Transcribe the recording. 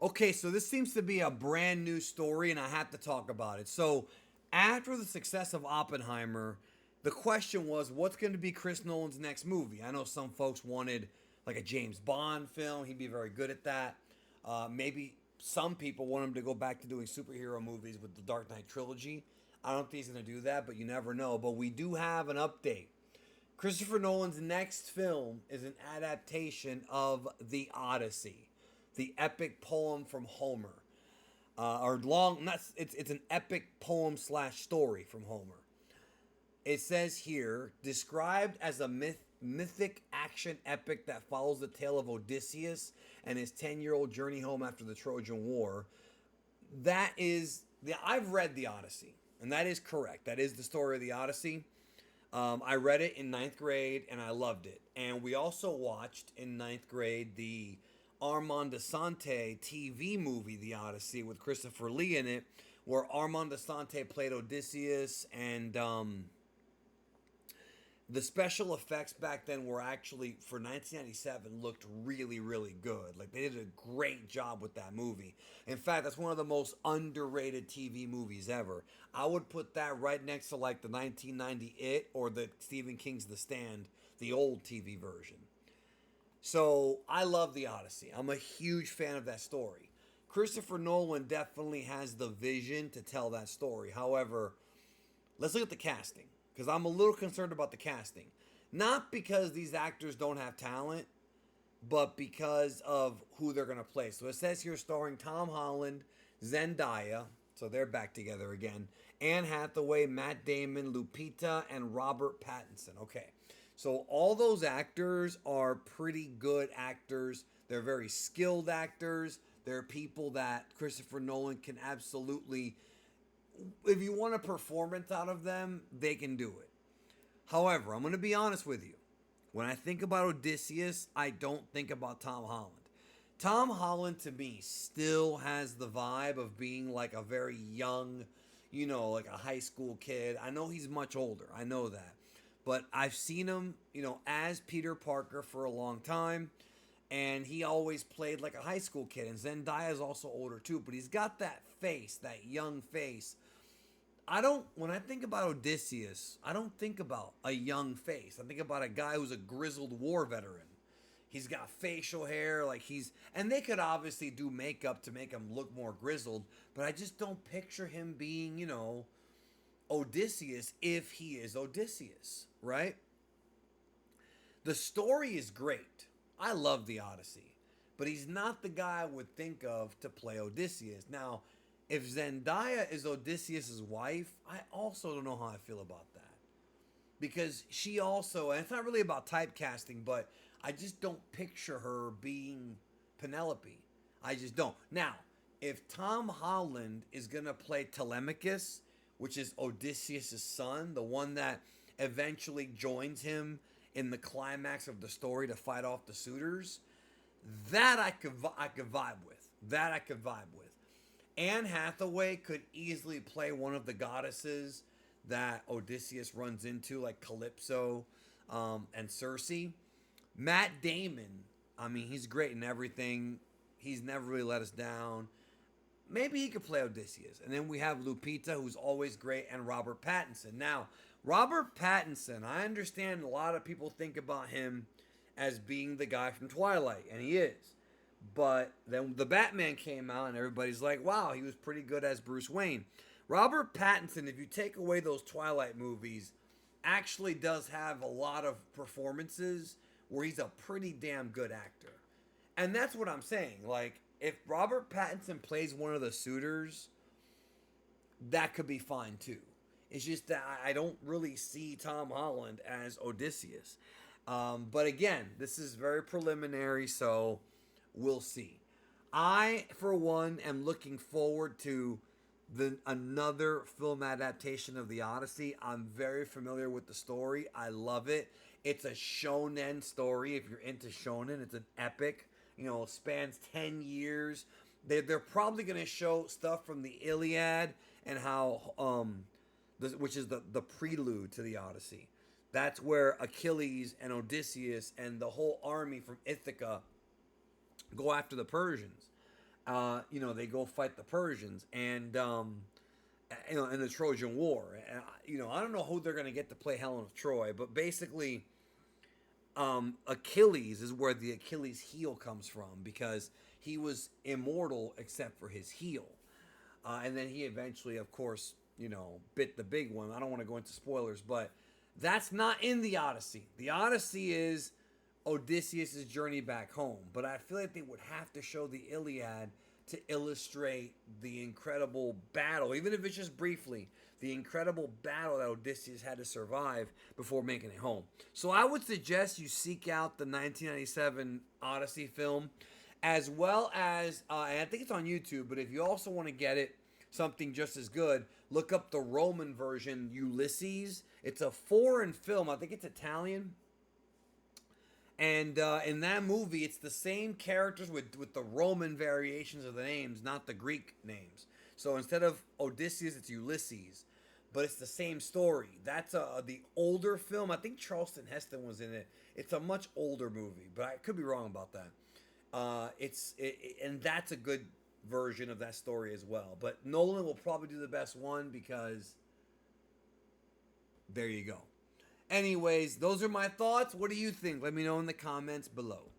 Okay, so this seems to be a brand new story, and I have to talk about it. So, after the success of Oppenheimer, the question was, what's going to be Chris Nolan's next movie? I know some folks wanted like a James Bond film. He'd be very good at that. Maybe some people want him to go back to doing superhero movies with the Dark Knight trilogy. I don't think he's going to do that, but you never know. But we do have an update. Christopher Nolan's next film is an adaptation of The Odyssey, the epic poem from Homer, or long. Not it's an epic poem slash story from Homer. It says here, described as a mythic action epic that follows the tale of Odysseus and his 10-year-old journey home after the Trojan War. That is the I've read the Odyssey, and that is correct. That is the story of the Odyssey. I read it in ninth grade and I loved it. And we also watched in ninth grade the Armand Assante TV movie, The Odyssey, with Christopher Lee in it, where Armand Assante played Odysseus, and the special effects back then were actually, for 1997, looked really, really good. Like, they did a great job with that movie. In fact, that's one of the most underrated TV movies ever. I would put that right next to like the 1990 It or the Stephen King's The Stand, the old TV version. So I love The Odyssey. I'm a huge fan of that story. Christopher Nolan definitely has the vision to tell that story. However, let's look at the casting, because I'm a little concerned about the casting. Not because these actors don't have talent, but because of who they're going to play. So it says here starring Tom Holland, Zendaya, so they're back together again, Anne Hathaway, Matt Damon, Lupita, and Robert Pattinson. Okay, so all those actors are pretty good actors. They're very skilled actors. They're people that Christopher Nolan can absolutely, if you want a performance out of them, they can do it. However, I'm going to be honest with you. When I think about Odysseus, I don't think about Tom Holland. Tom Holland to me still has the vibe of being like a very young, like a high school kid. I know he's much older. I know that. But I've seen him, as Peter Parker for a long time. And he always played like a high school kid. And Zendaya is also older too. But he's got that face, that young face. When I think about Odysseus, I don't think about a young face. I think about a guy who's a grizzled war veteran. He's got facial hair, and they could obviously do makeup to make him look more grizzled, but I just don't picture him being, Odysseus if he is Odysseus, right? The story is great. I love the Odyssey, but he's not the guy I would think of to play Odysseus. Now, if Zendaya is Odysseus' wife, I also don't know how I feel about that. Because she also, and it's not really about typecasting, but I just don't picture her being Penelope. I just don't. Now, if Tom Holland is going to play Telemachus, which is Odysseus' son, the one that eventually joins him in the climax of the story to fight off the suitors, that I could vibe with. That I could vibe with. Anne Hathaway could easily play one of the goddesses that Odysseus runs into, like Calypso and Circe. Matt Damon, I mean, he's great in everything. He's never really let us down. Maybe he could play Odysseus. And then we have Lupita, who's always great, and Robert Pattinson. Now, Robert Pattinson, I understand a lot of people think about him as being the guy from Twilight, and he is. But then the Batman came out, and everybody's like, wow, he was pretty good as Bruce Wayne. Robert Pattinson, if you take away those Twilight movies, actually does have a lot of performances where he's a pretty damn good actor. And that's what I'm saying. Like, if Robert Pattinson plays one of the suitors, that could be fine too. It's just that I don't really see Tom Holland as Odysseus. But again, this is very preliminary, so we'll see. I, for one, am looking forward to another film adaptation of The Odyssey. I'm very familiar with the story. I love it. It's a shonen story. If you're into shonen, it's an epic. Spans 10 years. They're probably going to show stuff from the Iliad and how, which is the prelude to the Odyssey. That's where Achilles and Odysseus and the whole army from Ithaca go after the Persians. They go fight the Persians, and in the Trojan War. I don't know who they're gonna get to play Helen of Troy, but basically, Achilles is where the Achilles heel comes from because he was immortal except for his heel, and then he eventually, of course, bit the big one. I don't want to go into spoilers, but that's not in the Odyssey. The Odyssey is Odysseus' journey back home, but I feel like they would have to show the Iliad to illustrate the incredible battle, even if it's just briefly, the incredible battle that Odysseus had to survive before making it home. So I would suggest you seek out the 1997 Odyssey film, as well as, and I think it's on YouTube, but if you also want to get it, something just as good, look up the Roman version, Ulysses. It's a foreign film. I think it's Italian. And in that movie, it's the same characters with the Roman variations of the names, not the Greek names. So instead of Odysseus, it's Ulysses. But it's the same story. That's the older film. I think Charleston Heston was in it. It's a much older movie, but I could be wrong about that. And that's a good version of that story as well. But Nolan will probably do the best one because there you go. Anyways, those are my thoughts. What do you think? Let me know in the comments below.